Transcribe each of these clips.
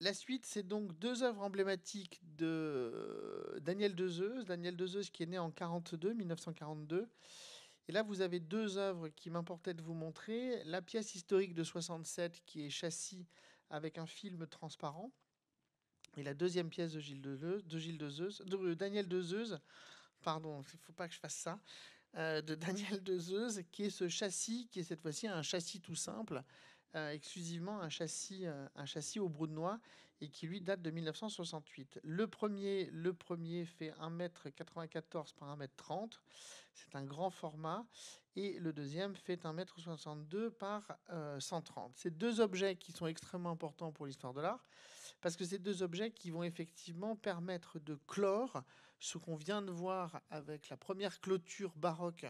La suite, c'est donc deux œuvres emblématiques de Daniel Dezeuze. Daniel Dezeuze qui est né en 1942. Et là, vous avez deux œuvres qui m'importait de vous montrer. La pièce historique de 67 qui est Châssis avec un film transparent. Et la deuxième pièce de Daniel Dezeuze, pardon, il ne faut pas que je fasse ça, de Daniel Dezeuze, qui est ce châssis, qui est cette fois-ci un châssis tout simple, exclusivement un châssis au brou de noix, et qui lui date de 1968. Le premier fait 1,94 m par 1,30 m, c'est un grand format, et le deuxième fait 1,62 m par 130. C'est deux objets qui sont extrêmement importants pour l'histoire de l'art, parce que c'est deux objets qui vont effectivement permettre de clore ce qu'on vient de voir avec la première clôture baroque,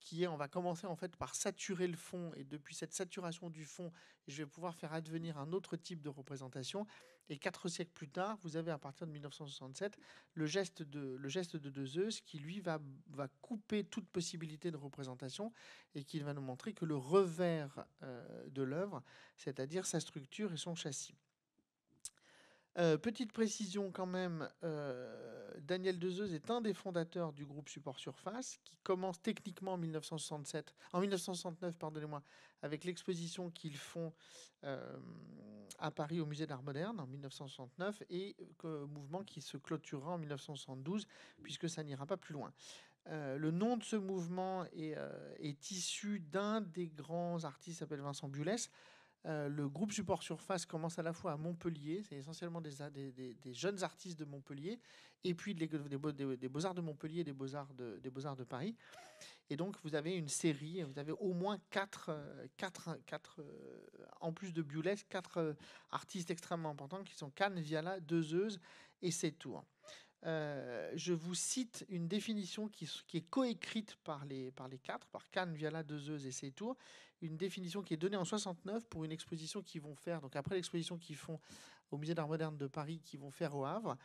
qui est, on va commencer en fait par saturer le fond, et depuis cette saturation du fond, je vais pouvoir faire advenir un autre type de représentation. Et 4 siècles plus tard, vous avez à partir de 1967 le geste de Deleuze qui lui va couper toute possibilité de représentation et qui va nous montrer que le revers de l'œuvre, c'est-à-dire sa structure et son châssis. Petite précision quand même, Daniel Dezeuze est un des fondateurs du groupe Support Surface, qui commence techniquement en 1969, pardonnez-moi, avec l'exposition qu'ils font à Paris au Musée d'Art Moderne en 1969, et mouvement qui se clôturera en 1972, puisque ça n'ira pas plus loin. Le nom de ce mouvement est issu d'un des grands artistes, qui s'appelle Vincent Biolès. Le groupe Support Surface commence à la fois à Montpellier, c'est essentiellement des jeunes artistes de Montpellier, et puis des Beaux-Arts de Montpellier et des Beaux-Arts de Paris. Et donc, vous avez une série, vous avez au moins quatre en plus de Biolès, quatre artistes extrêmement importants qui sont Kahn, Viala, Dezeuze et Seytour. Je vous cite une définition qui est coécrite par les quatre, par Kahn, Viala, Dezeuze et Seytour, une définition qui est donnée en 69 pour une exposition qu'ils vont faire, donc après l'exposition qu'ils font au Musée d'Art Moderne de Paris, qu'ils vont faire au Havre.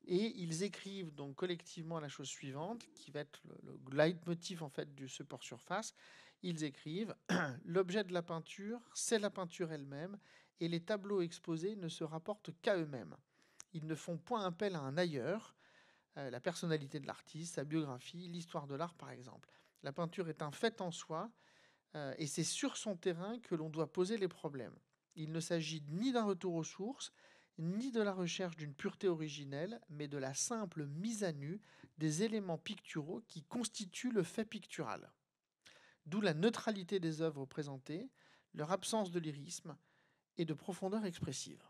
Et ils écrivent donc collectivement la chose suivante, qui va être le leitmotiv en fait du support surface. Ils écrivent l'objet de la peinture, c'est la peinture elle-même, et les tableaux exposés ne se rapportent qu'à eux-mêmes. Ils ne font point appel à un ailleurs, la personnalité de l'artiste, sa biographie, l'histoire de l'art par exemple. La peinture est un fait en soi, et c'est sur son terrain que l'on doit poser les problèmes. Il ne s'agit ni d'un retour aux sources, ni de la recherche d'une pureté originelle, mais de la simple mise à nu des éléments picturaux qui constituent le fait pictural. D'où la neutralité des œuvres présentées, leur absence de lyrisme et de profondeur expressive.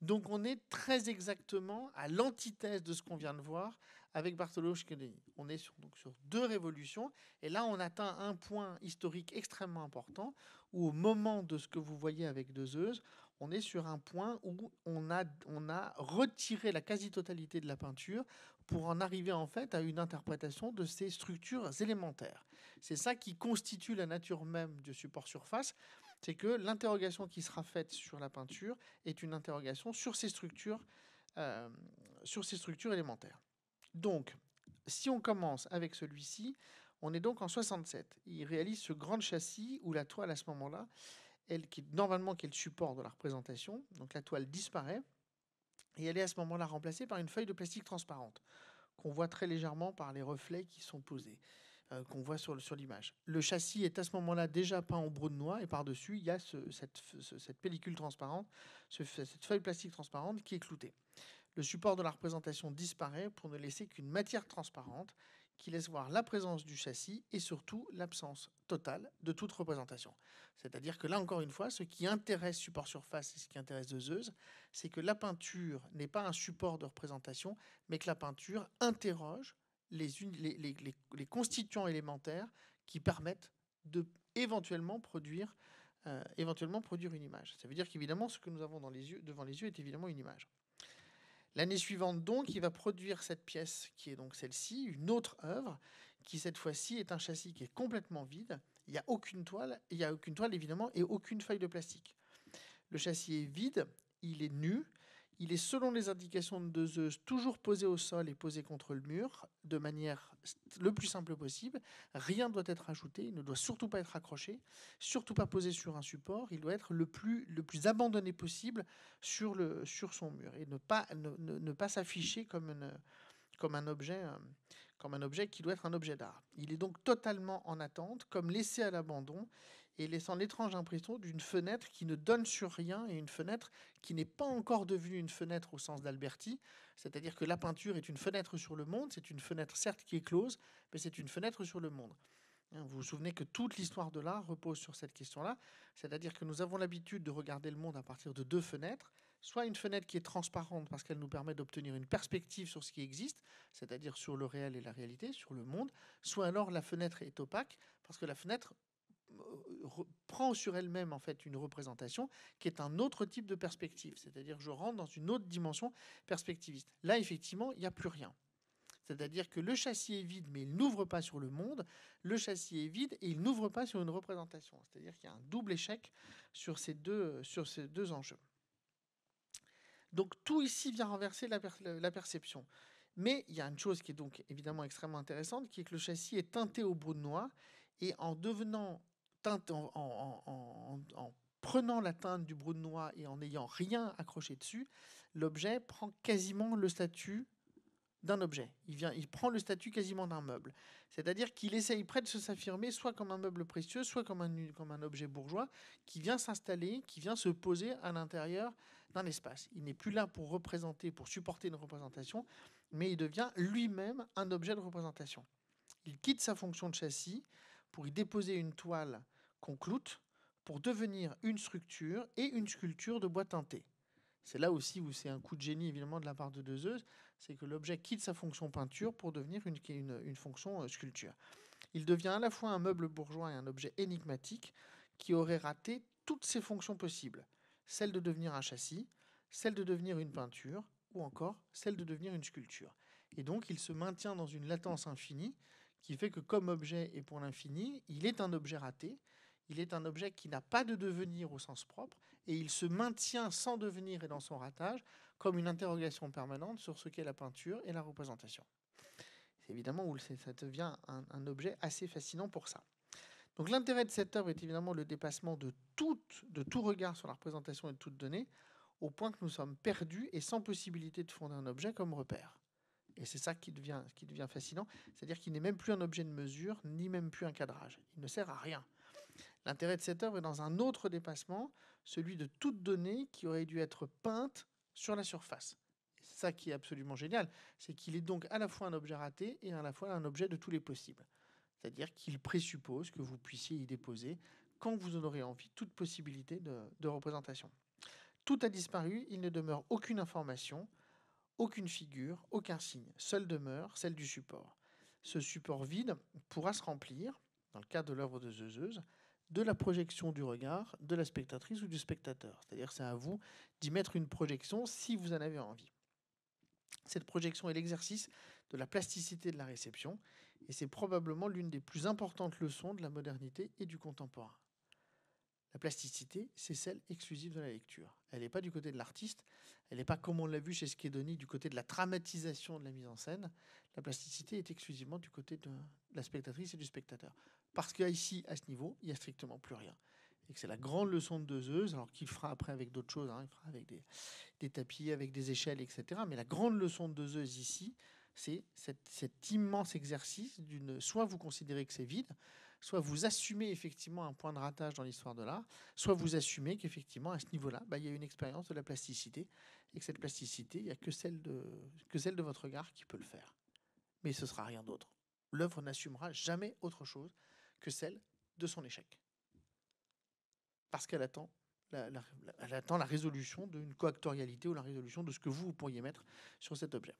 Donc on est très exactement à l'antithèse de ce qu'on vient de voir avec Bartolo Schedeni. On est donc sur deux révolutions, et là on atteint un point historique extrêmement important, où au moment de ce que vous voyez avec Dezeuze, on est sur un point où on a retiré la quasi-totalité de la peinture pour en arriver en fait à une interprétation de ces structures élémentaires. C'est ça qui constitue la nature même du support surface, c'est que l'interrogation qui sera faite sur la peinture est une interrogation sur ces structures élémentaires. Donc, si on commence avec celui-ci, on est donc en 67. Il réalise ce grand châssis où la toile, à ce moment-là, normalement qui est le support de la représentation, donc la toile disparaît, et elle est à ce moment-là remplacée par une feuille de plastique transparente, qu'on voit très légèrement par les reflets qui sont posés, qu'on voit sur l'image. Le châssis est à ce moment-là déjà peint en brou de noix, et par-dessus, il y a cette pellicule transparente, cette feuille plastique transparente qui est cloutée. Le support de la représentation disparaît pour ne laisser qu'une matière transparente qui laisse voir la présence du châssis et surtout l'absence totale de toute représentation. C'est-à-dire que là, encore une fois, ce qui intéresse Support Surface et ce qui intéresse Dezeuze, c'est que la peinture n'est pas un support de représentation, mais que la peinture interroge les constituants élémentaires qui permettent de éventuellement produire une image. Ça veut dire qu'évidemment, ce que nous avons devant les yeux est évidemment une image. L'année suivante, donc, il va produire cette pièce qui est donc celle-ci, une autre œuvre, qui cette fois-ci est un châssis qui est complètement vide. Il n'y a aucune toile évidemment, et aucune feuille de plastique. Le châssis est vide, il est nu, Il est, selon les indications de Deleuze, toujours posé au sol et posé contre le mur, de manière le plus simple possible. Rien ne doit être ajouté, il ne doit surtout pas être accroché, surtout pas posé sur un support. Il doit être le plus abandonné possible sur son mur et ne pas s'afficher comme un objet, qui doit être un objet d'art. Il est donc totalement en attente, comme laissé à l'abandon, et laissant l'étrange impression d'une fenêtre qui ne donne sur rien, et une fenêtre qui n'est pas encore devenue une fenêtre au sens d'Alberti, c'est-à-dire que la peinture est une fenêtre sur le monde, c'est une fenêtre certes qui est close, mais c'est une fenêtre sur le monde. Vous vous souvenez que toute l'histoire de l'art repose sur cette question-là, c'est-à-dire que nous avons l'habitude de regarder le monde à partir de deux fenêtres, soit une fenêtre qui est transparente parce qu'elle nous permet d'obtenir une perspective sur ce qui existe, c'est-à-dire sur le réel et la réalité, sur le monde, soit alors la fenêtre est opaque parce que la fenêtre prend sur elle-même en fait une représentation qui est un autre type de perspective, c'est-à-dire je rentre dans une autre dimension perspectiviste. Là, effectivement, il n'y a plus rien. C'est-à-dire que le châssis est vide, mais il n'ouvre pas sur le monde. Le châssis est vide et il n'ouvre pas sur une représentation. C'est-à-dire qu'il y a un double échec sur ces deux enjeux. Donc tout ici vient renverser la perception. Mais il y a une chose qui est donc évidemment extrêmement intéressante, qui est que le châssis est teinté au brun noir, et en devenant teinte, en prenant la teinte du brun noir et en n'ayant rien accroché dessus, l'objet prend quasiment le statut d'un objet. Il prend le statut quasiment d'un meuble. C'est-à-dire qu'il essaye près de s'affirmer soit comme un meuble précieux, soit comme un objet bourgeois qui vient s'installer, qui vient se poser à l'intérieur d'un espace. Il n'est plus là pour représenter, pour supporter une représentation, mais il devient lui-même un objet de représentation. Il quitte sa fonction de châssis pour y déposer une toile qu'on cloute pour devenir une structure et une sculpture de bois teinté. C'est là aussi où c'est un coup de génie évidemment de la part de Deleuze, c'est que l'objet quitte sa fonction peinture pour devenir une fonction sculpture. Il devient à la fois un meuble bourgeois et un objet énigmatique qui aurait raté toutes ses fonctions possibles. Celle de devenir un châssis, celle de devenir une peinture, ou encore celle de devenir une sculpture. Et donc il se maintient dans une latence infinie qui fait que comme objet et pour l'infini, il est un objet raté, il est un objet qui n'a pas de devenir au sens propre, et il se maintient sans devenir et dans son ratage comme une interrogation permanente sur ce qu'est la peinture et la représentation. C'est évidemment où ça devient un objet assez fascinant pour ça. Donc l'intérêt de cette œuvre est évidemment le dépassement de tout regard sur la représentation et de toute donnée, au point que nous sommes perdus et sans possibilité de fonder un objet comme repère. Et c'est ça qui devient fascinant, c'est-à-dire qu'il n'est même plus un objet de mesure, ni même plus un cadrage. Il ne sert à rien. L'intérêt de cette œuvre est dans un autre dépassement, celui de toute donnée qui aurait dû être peinte sur la surface. C'est ça qui est absolument génial, c'est qu'il est donc à la fois un objet raté et à la fois un objet de tous les possibles. C'est-à-dire qu'il présuppose que vous puissiez y déposer, quand vous en aurez envie, toute possibilité de représentation. Tout a disparu, il ne demeure aucune information, aucune figure, aucun signe. Seule demeure celle du support. Ce support vide pourra se remplir, dans le cadre de l'œuvre de Deleuze, de la projection du regard de la spectatrice ou du spectateur. C'est-à-dire c'est à vous d'y mettre une projection si vous en avez envie. Cette projection est l'exercice de la plasticité de la réception, et c'est probablement l'une des plus importantes leçons de la modernité et du contemporain. La plasticité, c'est celle exclusive de la lecture. Elle n'est pas du côté de l'artiste, elle n'est pas, comme on l'a vu chez Schedoni, du côté de la dramatisation de la mise en scène. La plasticité est exclusivement du côté de la spectatrice et du spectateur. Parce qu'ici, à ce niveau, il n'y a strictement plus rien. Et que c'est la grande leçon de Deleuze, alors qu'il fera après avec d'autres choses, il fera avec des tapis, avec des échelles, etc. Mais la grande leçon de Deleuze ici, c'est cet immense exercice d'une... Soit vous considérez que c'est vide, soit vous assumez effectivement un point de ratage dans l'histoire de l'art, soit vous assumez qu'effectivement, à ce niveau-là, il y a une expérience de la plasticité, et que cette plasticité, il n'y a que celle de votre regard qui peut le faire. Mais ce ne sera rien d'autre. L'œuvre n'assumera jamais autre chose que celle de son échec. Parce qu'elle attend elle attend la résolution d'une coactorialité ou la résolution de ce que vous pourriez mettre sur cet objet.